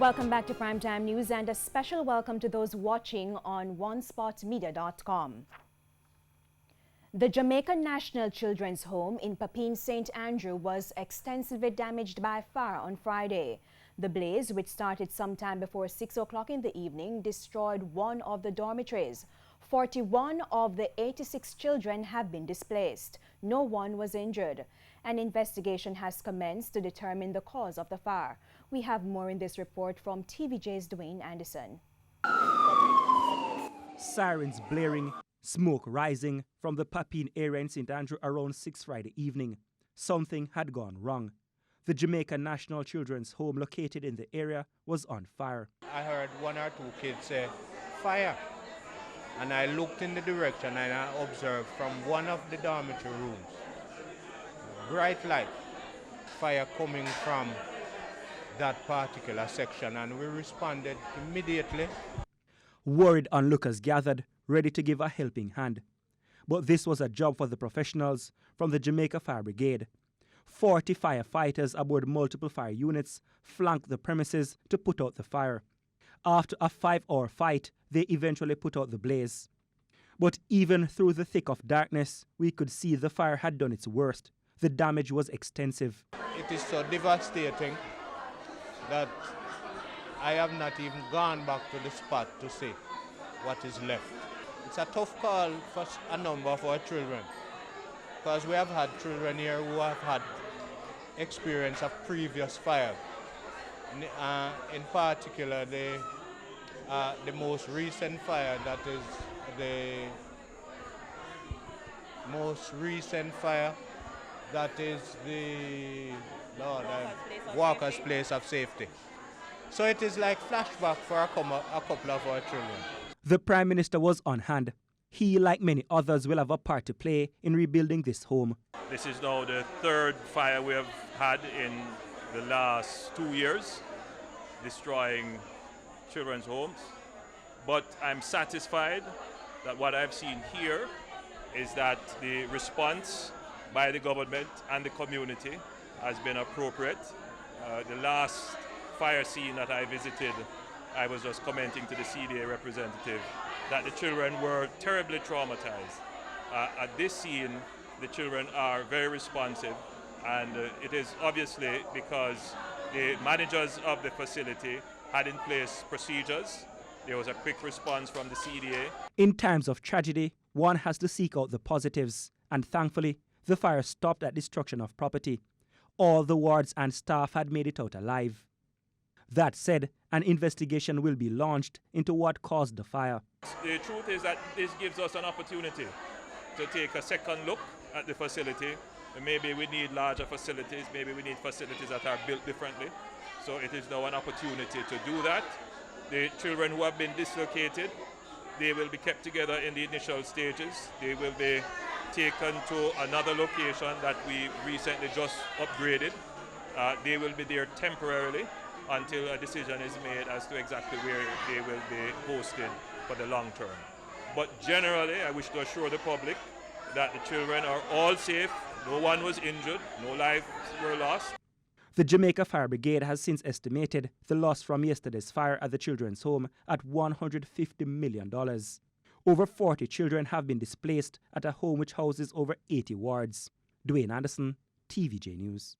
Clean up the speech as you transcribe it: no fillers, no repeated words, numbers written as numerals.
Welcome back to Primetime News and a special welcome to those watching on onespotmedia.com. The Jamaica National Children's Home in Papine St. Andrew was extensively damaged by fire on Friday. The blaze, which started sometime before 6 o'clock in the evening, destroyed one of the dormitories. 41 of the 86 children have been displaced. No one was injured. An investigation has commenced to determine the cause of the fire. We have more in this report from TVJ's Dwayne Anderson. Sirens blaring, smoke rising from the Papine area in St. Andrew around 6 Friday evening. Something had gone wrong. The Jamaica National Children's Home located in the area was on fire. I heard one or two kids say, "Fire." And I looked in the direction and I observed from one of the dormitory rooms, bright light, fire coming from that particular section, and we responded immediately. Worried onlookers gathered, ready to give a helping hand. But this was a job for the professionals from the Jamaica Fire Brigade. 40 firefighters aboard multiple fire units flanked the premises to put out the fire. After a 5-hour fight, they eventually put out the blaze. But even through the thick of darkness, we could see the fire had done its worst. The damage was extensive. It is so devastating that I have not even gone back to the spot to see what is left. It's a tough call for a number of our children, because we have had children here who have had experience of previous fire. In particular, the most recent fire, that is the Walker's Place of Safety. So it is like flashback for a couple of our children. The Prime Minister was on hand. He, like many others, will have a part to play in rebuilding this home. This is now the third fire we have had in the last 2 years, destroying children's homes. But I'm satisfied that what I've seen here is that the response by the government and the community has been appropriate. The last fire scene that I visited, I was just commenting to the CDA representative that the children were terribly traumatized. At this scene, the children are very responsive, and it is obviously because the managers of the facility had in place procedures. There was a quick response from the CDA. In times of tragedy, one has to seek out the positives, and thankfully, the fire stopped at destruction of property. All the wards and staff had made it out alive. That said, an investigation will be launched into what caused the fire. The truth is that this gives us an opportunity to take a second look at the facility. Maybe we need larger facilities, maybe we need facilities that are built differently. So it is now an opportunity to do that. The children who have been dislocated, they will be kept together in the initial stages. They will be taken to another location that we recently just upgraded. They will be there temporarily until a decision is made as to exactly where they will be posted for the long term. But generally, I wish to assure the public that the children are all safe, no one was injured, no lives were lost. The Jamaica Fire Brigade has since estimated the loss from yesterday's fire at the children's home at $150 million. Over 40 children have been displaced at a home which houses over 80 wards. Dwayne Anderson, TVJ News.